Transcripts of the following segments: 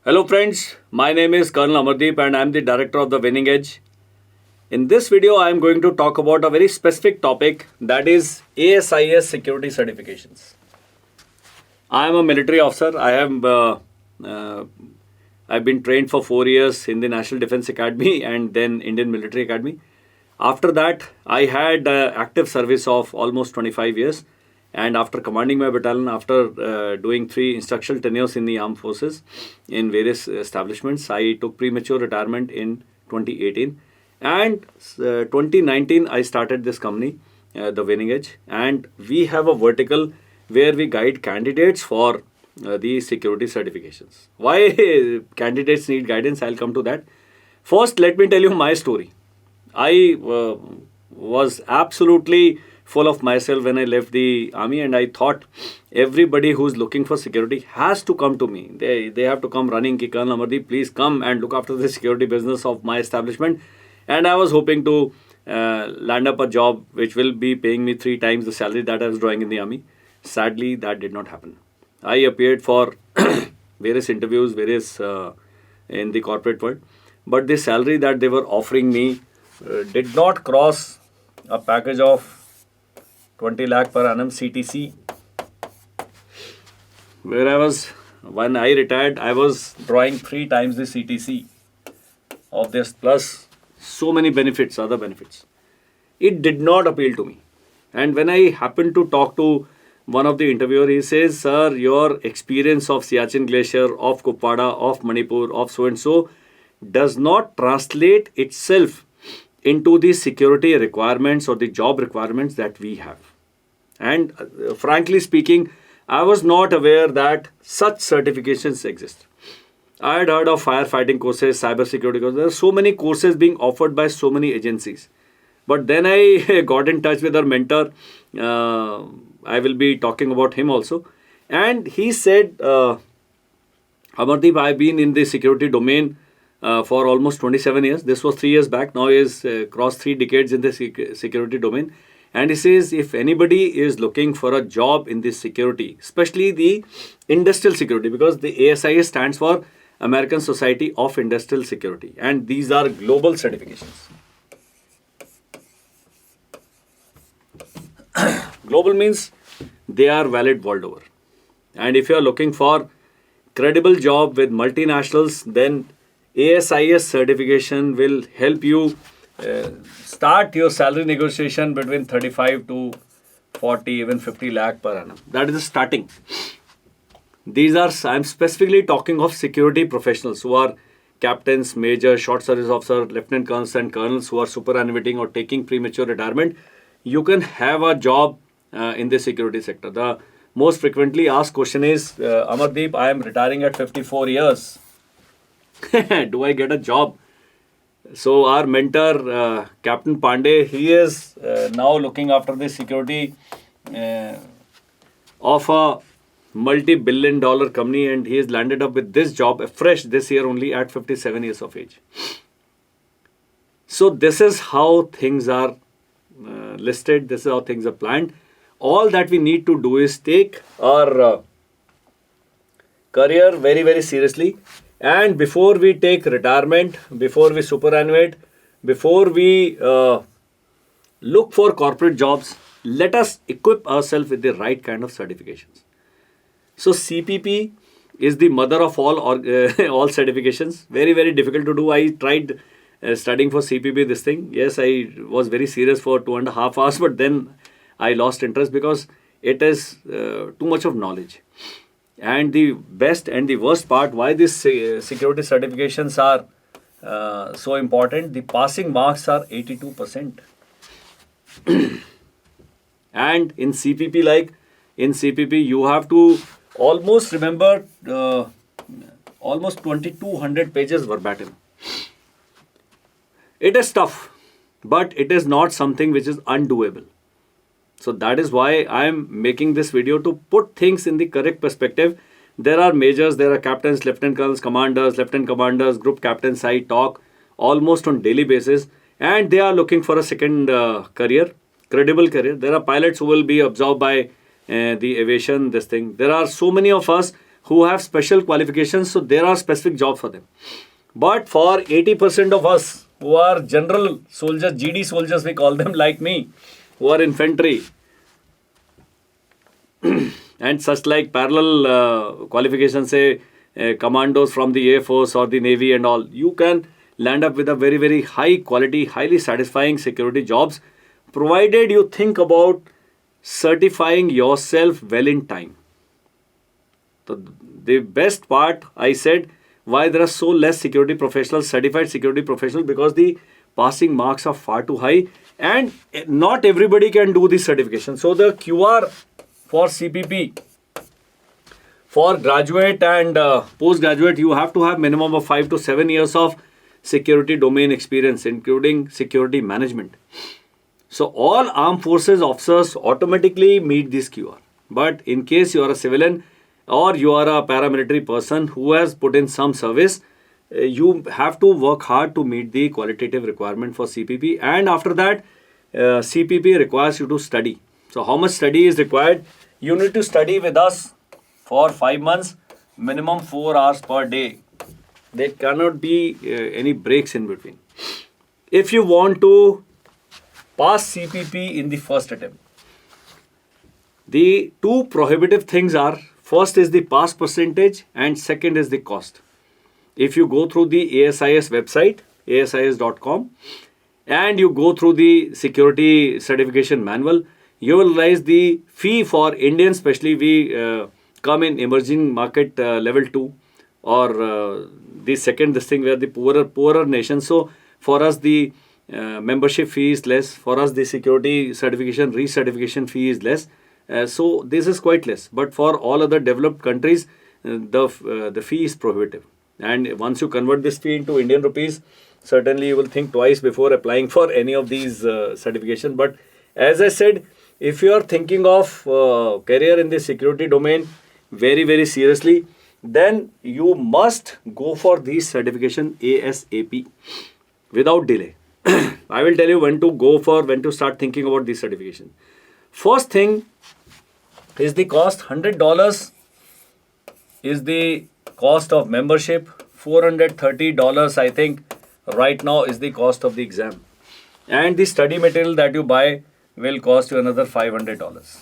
Hello friends, my name is Colonel Amardeep and I am the director of the Winning Edge. In this video, I am going to talk about a very specific topic, that is ASIS Security Certifications. I am a military officer. I've been trained for 4 years in the National Defence Academy and then Indian Military Academy. After that, I had active service of almost 25 years. And after commanding my battalion, after doing 3 instructional tenures in the armed forces in various establishments, I took premature retirement in 2018. And 2019, I started this company, the Winning Edge. And we have a vertical where we guide candidates for the security certifications. Why candidates need guidance, I'll come to that. First, let me tell you my story. I was absolutely full of myself when I left the army, and I thought everybody who's looking for security has to come to me. They have to come running, ki Colonel Amardeep, please come and look after the security business of my establishment. And I was hoping to land up a job which will be paying me 3 times the salary that I was drawing in the army. Sadly, that did not happen. I appeared for various interviews, in the corporate world, but the salary that they were offering me did not cross a package of 20 lakh per annum CTC. When I retired, I was drawing 3 times the CTC of this, plus so many benefits, other benefits. It did not appeal to me. And when I happened to talk to one of the interviewers, he says, sir, your experience of 𝐖𝐴𝐻𝐿 Glacier, of Kupwara, of Manipur, of so and so does not translate itself into the security requirements or the job requirements that we have. And frankly speaking, I was not aware that such certifications exist. I had heard of firefighting courses, cyber security courses. There are so many courses being offered by so many agencies. But then I got in touch with our mentor. I will be talking about him also. And he said, Amardeep, I've been in the security domain for almost 27 years. This was 3 years back. Now he has crossed 3 decades in the security domain. And he says, if anybody is looking for a job in this security, especially the industrial security, because the ASIS stands for American Society of Industrial Security, and these are global certifications. Global means they are valid world over. And if you are looking for credible job with multinationals, then ASIS certification will help you start your salary negotiation between 35 to 40, even 50 lakh per annum. That is the starting. I'm specifically talking of security professionals who are captains, majors, short service officers, lieutenant colonels and colonels who are superannuating or taking premature retirement. You can have a job in the security sector. The most frequently asked question is, Amardeep, I am retiring at 54 years. Do I get a job? So our mentor, Captain Pandey, he is now looking after the security of a multi-billion-dollar company, and he has landed up with this job fresh this year only at 57 years of age. So this is how things are listed. This is how things are planned. All that we need to do is take our career very, very seriously. And before we take retirement, before we superannuate, before we look for corporate jobs, let us equip ourselves with the right kind of certifications. So CPP is the mother of all certifications. Very, very difficult to do. I tried studying for CPP this thing. Yes, I was very serious for 2.5 hours, but then I lost interest because it is too much of knowledge. And the best and the worst part, why these security certifications are so important, the passing marks are 82%. And in CPP, you have to almost remember almost 2200 pages verbatim. It is tough, but it is not something which is undoable. So that is why I am making this video, to put things in the correct perspective. There are majors, there are captains, lieutenant colonels, lieutenant commanders, group captains I talk almost on daily basis, and they are looking for a second career, credible career. There are pilots who will be absorbed by the aviation, this thing. There are so many of us who have special qualifications, so there are specific jobs for them. But for 80% of us who are general soldiers, GD soldiers we call them, like me, who are infantry and such like parallel qualifications, say commandos from the Air Force or the Navy and all, you can land up with a very, very high quality, highly satisfying security jobs, provided you think about certifying yourself well in time. So the best part, I said, why there are so less security professionals, certified security professionals, because the passing marks are far too high and not everybody can do this certification. So the QR for CPP, for graduate and postgraduate, you have to have minimum of 5 to 7 years of security domain experience, including security management. So all armed forces officers automatically meet this QR. But in case you are a civilian or you are a paramilitary person who has put in some service, you have to work hard to meet the qualitative requirement for CPP. And after that, CPP requires you to study. So how much study is required? You need to study with us for 5 months, minimum 4 hours per day. There cannot be any breaks in between. If you want to pass CPP in the first attempt, the two prohibitive things are, first is the pass percentage and second is the cost. If you go through the ASIS website, asis.com, and you go through the security certification manual, you will realize the fee for Indians, especially we come in emerging market level 2 or the second this thing where the poorer nations. So for us the membership fee is less. For us the security certification recertification fee is less. So this is quite less. But for all other developed countries, the fee is prohibitive. And once you convert this fee into Indian rupees, certainly you will think twice before applying for any of these certifications. But as I said, if you are thinking of career in the security domain very, very seriously, then you must go for these certification ASAP without delay. I will tell you when to start thinking about these certification. First thing is the cost. $100 is the cost of membership. $430, I think, right now is the cost of the exam. And the study material that you buy will cost you another $500.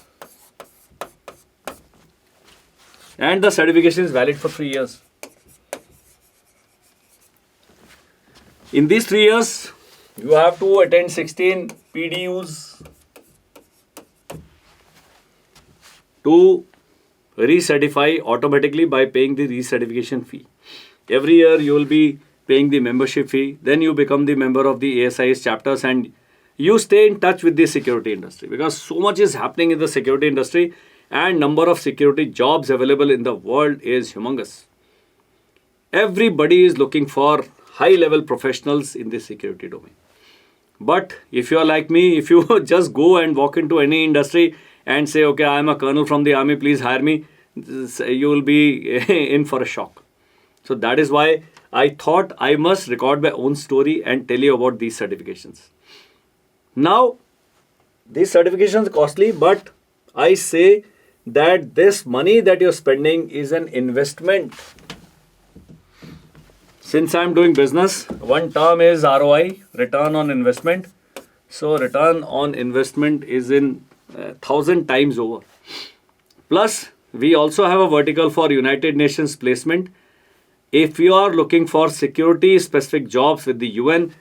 And the certification is valid for 3 years. In these 3 years, you have to attend 16 PDUs to recertify automatically by paying the recertification fee. Every year you will be paying the membership fee. Then you become the member of the ASIS chapters and you stay in touch with the security industry, because so much is happening in the security industry and number of security jobs available in the world is humongous. Everybody is looking for high-level professionals in the security domain. But if you are like me, if you just go and walk into any industry and say, okay, I am a colonel from the army, please hire me, you will be in for a shock. So that is why I thought I must record my own story and tell you about these certifications. Now, these certifications are costly, but I say that this money that you're spending is an investment. Since I'm doing business, one term is ROI, return on investment. So return on investment is in 1,000 times over. Plus, we also have a vertical for United Nations placement. If you are looking for security specific jobs with the UN,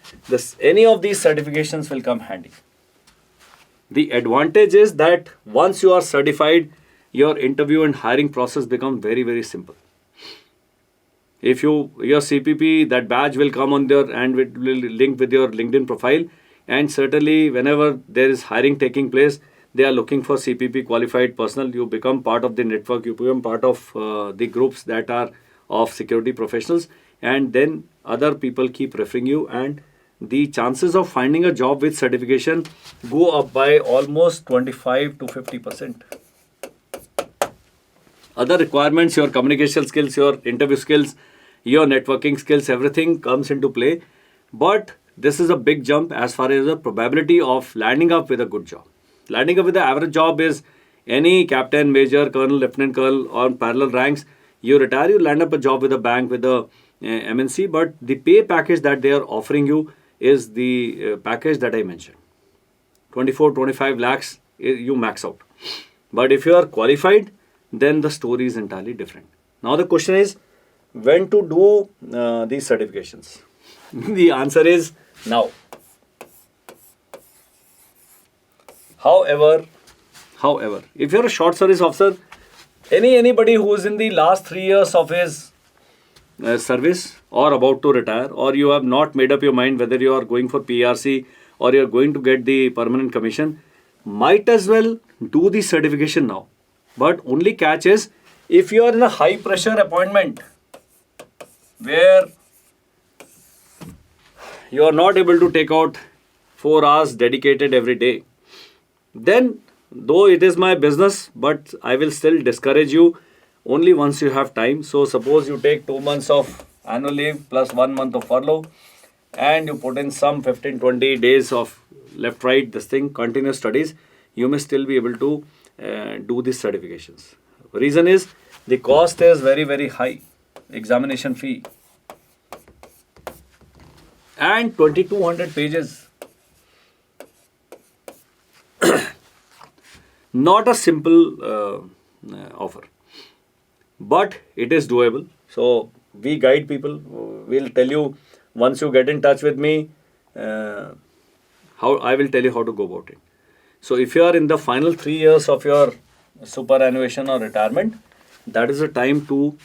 any of these certifications will come handy. The advantage is that once you are certified, your interview and hiring process becomes very, very simple. If your CPP, that badge will come on there and it will link with your LinkedIn profile. And certainly whenever there is hiring taking place, they are looking for CPP qualified personnel. You become part of the network, you become part of the groups that are of security professionals, and then other people keep referring you, and the chances of finding a job with certification go up by almost 25 to 50%. Other requirements, your communication skills, your interview skills, your networking skills, everything comes into play. But this is a big jump as far as the probability of landing up with a good job. Landing up with the average job is any captain, major, colonel, lieutenant colonel or parallel ranks. You retire, you land up a job with a bank, with a MNC, but the pay package that they are offering you is the package that I mentioned. 24, 25 lakhs, you max out. But if you are qualified, then the story is entirely different. Now the question is, when to do these certifications? The answer is now. However, if you're a short service officer, anybody who is in the last 3 years of his service or about to retire, or you have not made up your mind whether you are going for PRC or you are going to get the permanent commission, might as well do the certification now. But only catch is, if you are in a high pressure appointment where you are not able to take out 4 hours dedicated every day, then though it is my business, but I will still discourage you only once you have time. So suppose you take 2 months of annual leave plus 1 month of furlough, and you put in some 15-20 days of left right this thing continuous studies, you may still be able to do these certifications. Reason is, the cost is very, very high. Examination fee and 2200 pages. Not a simple offer, but it is doable. So we guide people. We'll tell you, once you get in touch with me, how I will tell you how to go about it. So if you are in the final 3 years of your superannuation or retirement, that is the time to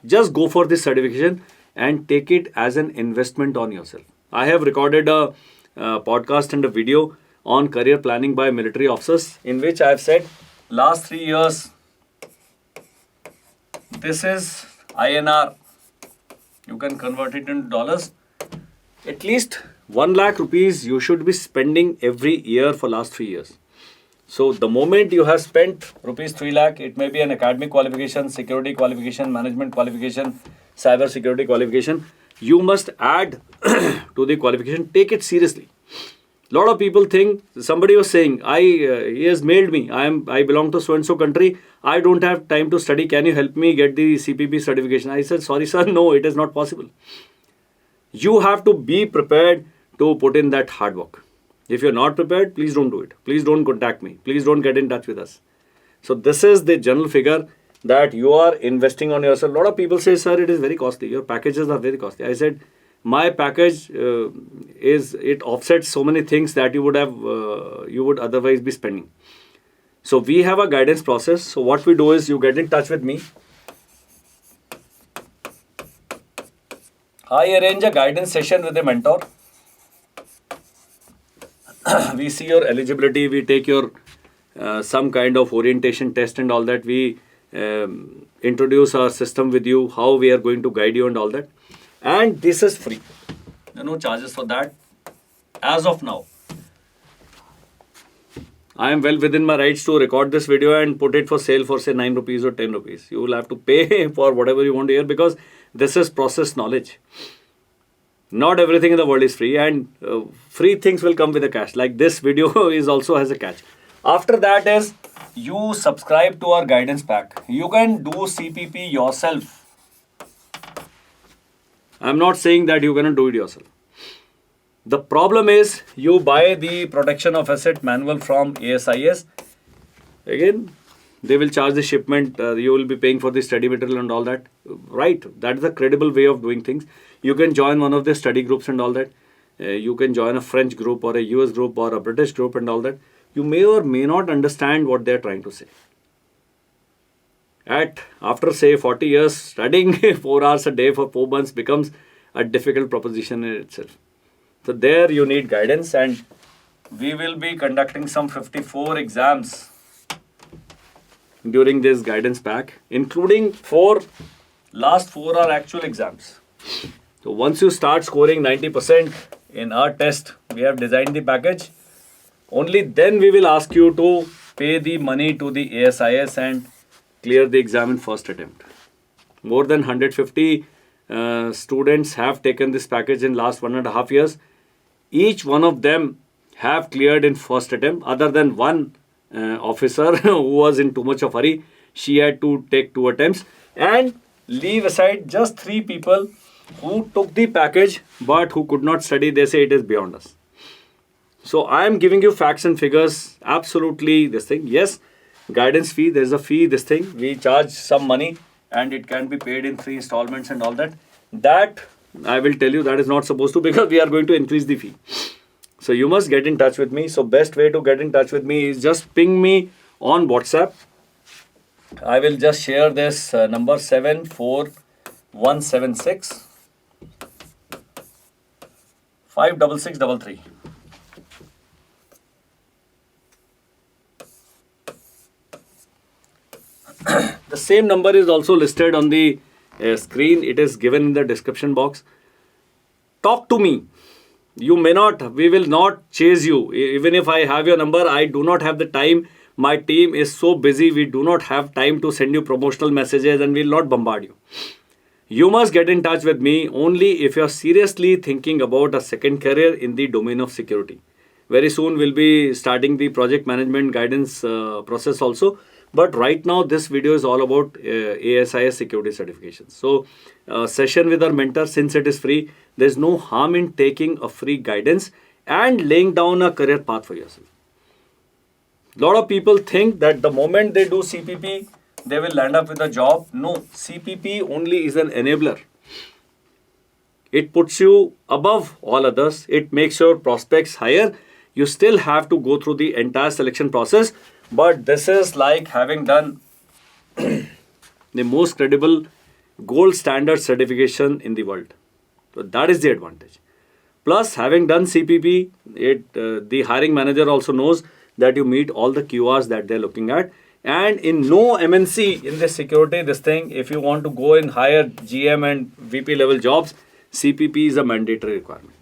just go for this certification and take it as an investment on yourself. I have recorded a podcast and a video on career planning by military officers, in which I have said, last 3 years, this is INR, you can convert it into dollars. At least 1 lakh rupees you should be spending every year for last 3 years. So the moment you have spent rupees 3 lakh, it may be an academic qualification, security qualification, management qualification, cyber security qualification, you must add to the qualification. Take it seriously. Lot of people think, somebody was saying, he has mailed me, I belong to so and so country, I don't have time to study, can you help me get the CPP certification? I said, sorry sir, no, it is not possible. You have to be prepared to put in that hard work. If you're not prepared, please don't do it. Please don't contact me. Please don't get in touch with us. So this is the general figure that you are investing on yourself. A lot of people say, sir, it is very costly. Your packages are very costly. I said, my package it offsets so many things that you would otherwise be spending. So we have a guidance process. So what we do is, you get in touch with me. I arrange a guidance session with a mentor. We see your eligibility, we take your some kind of orientation test and all that. We introduce our system with you, how we are going to guide you and all that. And this is free. There are no charges for that as of now. I am well within my rights to record this video and put it for sale for say 9 rupees or 10 rupees. You will have to pay for whatever you want to hear, because this is process knowledge. Not everything in the world is free, and free things will come with a catch. Like this video is also has a catch. After that is, you subscribe to our guidance pack. You can do CPP yourself. I'm not saying that you're going to do it yourself. The problem is, you buy the protection of asset manual from ASIS. Again, they will charge the shipment. You will be paying for the study material and all that. Right. That is a credible way of doing things. You can join one of the study groups and all that. You can join a French group or a US group or a British group and all that. You may or may not understand what they're trying to say. After say 40 years, studying 4 hours a day for 4 months becomes a difficult proposition in itself. So there you need guidance, and we will be conducting some 54 exams during this guidance pack, including last 4 are actual exams. So once you start scoring 90% in our test, we have designed the package. Only then we will ask you to pay the money to the ASIS and clear the exam in first attempt. More than 150 students have taken this package in last 1.5 years. Each one of them have cleared in first attempt, other than one officer who was in too much of hurry. She had to take 2 attempts. and leave aside just 3 people who took the package but who could not study. They say it is beyond us. So I am giving you facts and figures, absolutely this thing. Yes, guidance fee, there's a fee, this thing. We charge some money and it can be paid in 3 installments and all that. That I will tell you that is not supposed to, because we are going to increase the fee. So you must get in touch with me. So best way to get in touch with me is just ping me on WhatsApp. I will just share this number 74176 56633. The same number is also listed on the screen. It is given in the description box. Talk to me. You may not, we will not chase you. Even if I have your number, I do not have the time. My team is so busy, we do not have time to send you promotional messages and we will not bombard you. You must get in touch with me only if you are seriously thinking about a second career in the domain of security. Very soon we'll be starting the project management guidance process also. But right now this video is all about ASIS Security Certifications. So session with our mentor, since it is free, there's no harm in taking a free guidance and laying down a career path for yourself. A lot of people think that the moment they do CPP, they will land up with a job. No, CPP only is an enabler. It puts you above all others. It makes your prospects higher. You still have to go through the entire selection process. But this is like having done the most credible gold standard certification in the world. So that is the advantage. Plus, having done CPP, the hiring manager also knows that you meet all the QRs that they're looking at. And in no MNC in the security, this thing, if you want to go in higher GM and VP level jobs, CPP is a mandatory requirement.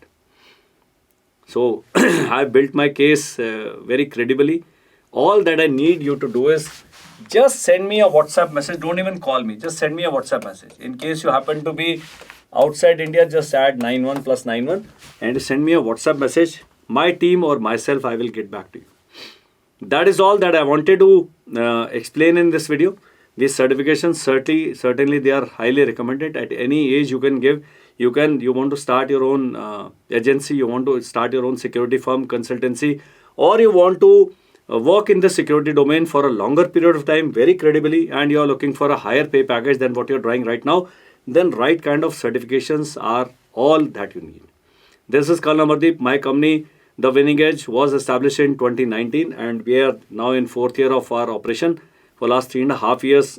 So I built my case very credibly. All that I need you to do is just send me a WhatsApp message. Don't even call me. Just send me a WhatsApp message. In case you happen to be outside India, just add 91 plus 91 and send me a WhatsApp message. My team or myself, I will get back to you. That is all that I wanted to explain in this video. These certifications, certainly they are highly recommended. At any age you can give. You want to start your own agency, you want to start your own security firm, consultancy, or you want to work in the security domain for a longer period of time very credibly, and you are looking for a higher pay package than what you are drawing right now, then right kind of certifications are all that you need. This is Amardeep. My company, The Winning Edge, was established in 2019 and we are now in 4th year of our operation. For last 3.5 years,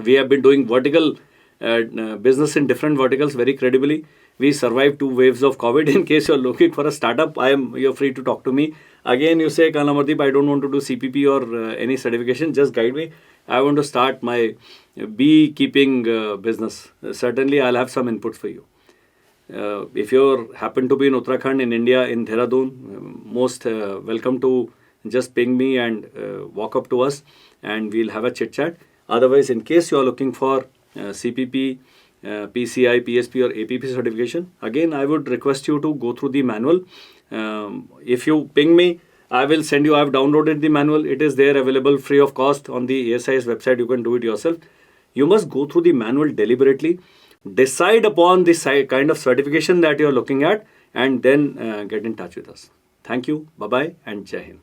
we have been doing vertical business in different verticals very credibly. We survived 2 waves of COVID. In case you are looking for a startup, you're free to talk to me. Again, you say, Amardeep, I don't want to do CPP or any certification, just guide me. I want to start my beekeeping business. Certainly, I'll have some inputs for you. If you happen to be in Uttarakhand, in India, in Dehradun, most welcome to just ping me and walk up to us and we'll have a chit chat. Otherwise, in case you are looking for CPP, PCI, PSP or APP certification, again, I would request you to go through the manual. If you ping me, I will send you, I have downloaded the manual. It is there available free of cost on the ASIS website. You can do it yourself. You must go through the manual deliberately. Decide upon the kind of certification that you are looking at and then get in touch with us. Thank you. Bye-bye and Jai Hind.